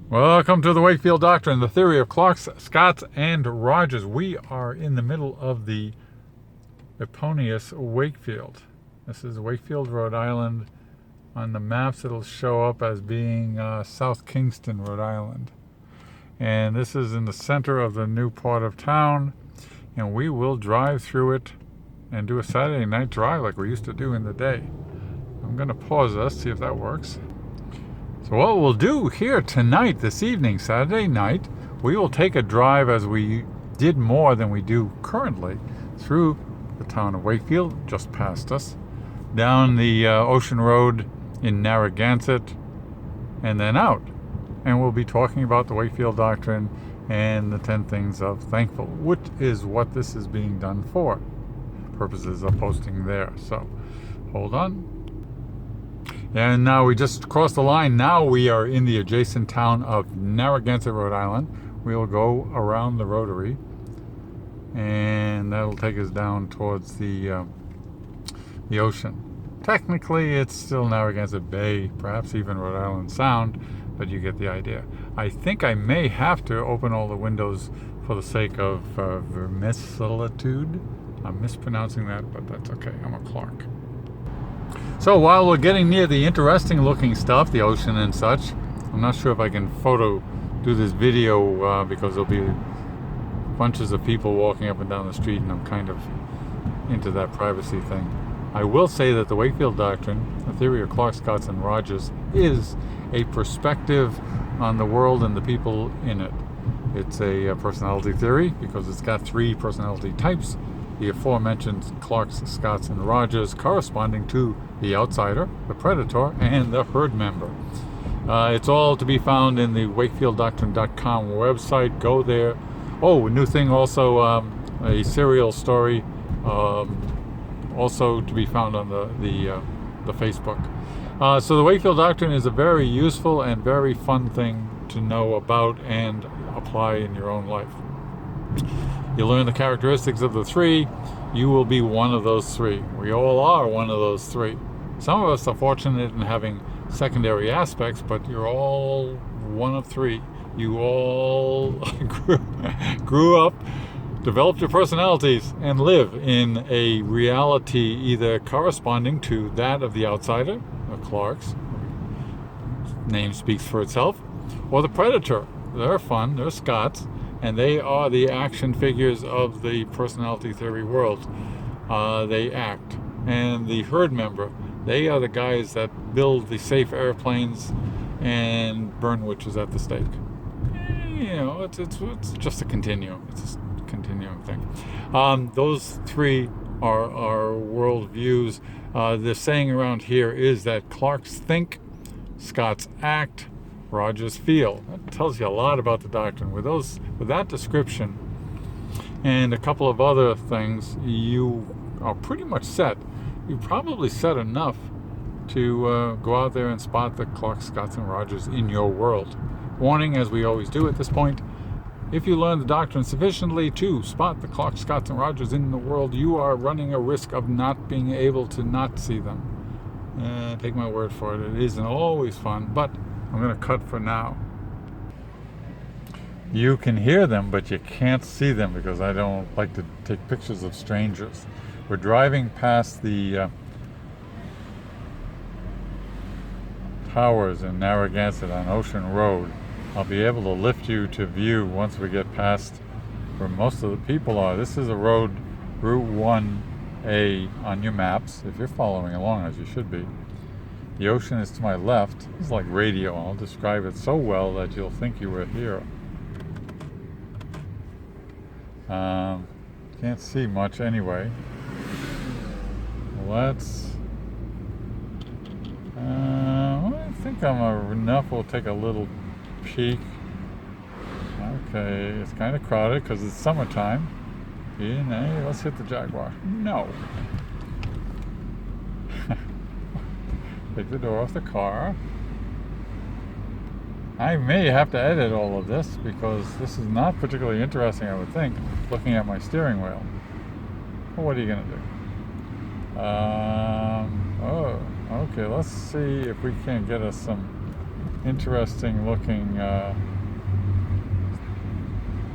Welcome to the Wakefield Doctrine, the theory of clocks, Scots, and Rogers. We are in the middle of the eponymous Wakefield. This is Wakefield, Rhode Island. On the maps, it'll show up as being South Kingston, Rhode Island. And this is in the center of the new part of town. And we will drive through it and do a Saturday night drive like we used to do in the day. I'm going to pause us, see if that works. So what we'll do here tonight, this evening, Saturday night, we will take a drive, as we did more than we do currently, through the town of Wakefield, just past us, down the Ocean Road in Narragansett, and then out. And we'll be talking about the Wakefield Doctrine and the 10 Things of Thankful, which is what this is being done for. Purposes of posting there. So, hold on. And now we just crossed the line. Now we are in the adjacent town of Narragansett, Rhode Island. We'll go around the rotary, and that'll take us down towards the ocean. Technically, it's still Narragansett Bay, perhaps even Rhode Island Sound, but you get the idea. I think I may have to open all the windows for the sake of vermicelitude. I'm mispronouncing that, but that's okay. I'm a Clark. So while we're getting near the interesting looking stuff, the ocean and such, I'm not sure if I can do this video because there'll be bunches of people walking up and down the street, and I'm kind of into that privacy thing. I will say that the Wakefield Doctrine, the theory of Clark, Scots, and Rogers, is a perspective on the world and the people in it. It's a personality theory because it's got 3 personality types. The aforementioned Clarks, Scots, and Rogers corresponding to the outsider, the predator, and the herd member. It's all to be found in the WakefieldDoctrine.com website. Go there. Oh, a new thing also, a serial story, also to be found on the Facebook. So the Wakefield Doctrine is a very useful and very fun thing to know about and apply in your own life. You learn the characteristics of the 3. You will be one of those 3. We all are one of those 3. Some of us are fortunate in having secondary aspects, but you're all one of 3. You all grew up, developed your personalities, and live in a reality either corresponding to that of the outsider, the Clarks, name speaks for itself, or the predator. They're fun, they're Scots, and they are the action figures of the personality theory world. They act. And the herd member, they are the guys that build the safe airplanes and burn witches at the stake. You know, it's just a continuum. It's just a continuum thing. Those 3 are world views. The saying around here is that Clarks think, Scots act, Rogers feel. That tells you a lot about the doctrine. With that description and a couple of other things, you are pretty much set. You're probably set enough to go out there and spot the Clarks, Scots, and Rogers in your world. Warning, as we always do at this point, if you learn the doctrine sufficiently to spot the Clarks, Scots, and Rogers in the world, you are running a risk of not being able to not see them. Take my word for it. It isn't always fun, but I'm going to cut for now. You can hear them, but you can't see them because I don't like to take pictures of strangers. We're driving past the towers in Narragansett on Ocean Road. I'll be able to lift you to view once we get past where most of the people are. This is a road, Route 1A on your maps, if you're following along, as you should be. The ocean is to my left. It's like radio. I'll describe it so well that you'll think you were here. Can't see much anyway. Let's... I think I'm enough. We'll take a little peek. Okay, it's kind of crowded because it's summertime. Hey, let's hit the Jaguar. No. Take the door off the car. I may have to edit all of this because this is not particularly interesting, I would think, looking at my steering wheel. Well, what are you going to do? Okay, let's see if we can't get us some interesting looking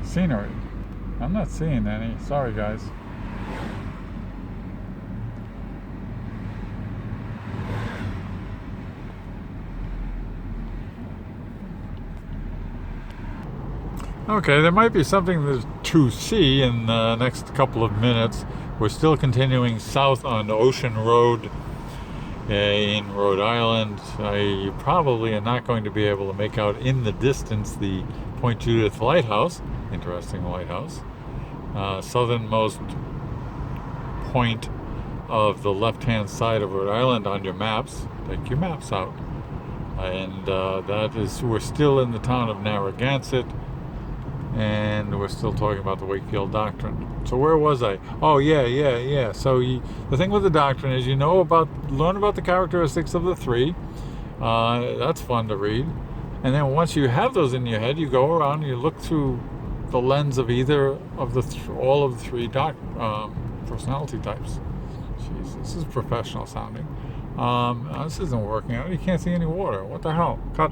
scenery. I'm not seeing any. Sorry, guys. Okay, there might be something to see in the next couple of minutes. We're still continuing south on Ocean Road in Rhode Island. You probably are not going to be able to make out in the distance the Point Judith Lighthouse. Interesting lighthouse. Southernmost point of the left-hand side of Rhode Island on your maps. Take your maps out. And we're still in the town of Narragansett. And we're still talking about the Wakefield Doctrine. So where was I? Oh, yeah. So the thing with the doctrine is learn about the characteristics of the three. That's fun to read. And then once you have those in your head, you go around and you look through the lens of either of all of the three personality types. Jeez, this is professional sounding. This isn't working out. You can't see any water. What the hell? Cut.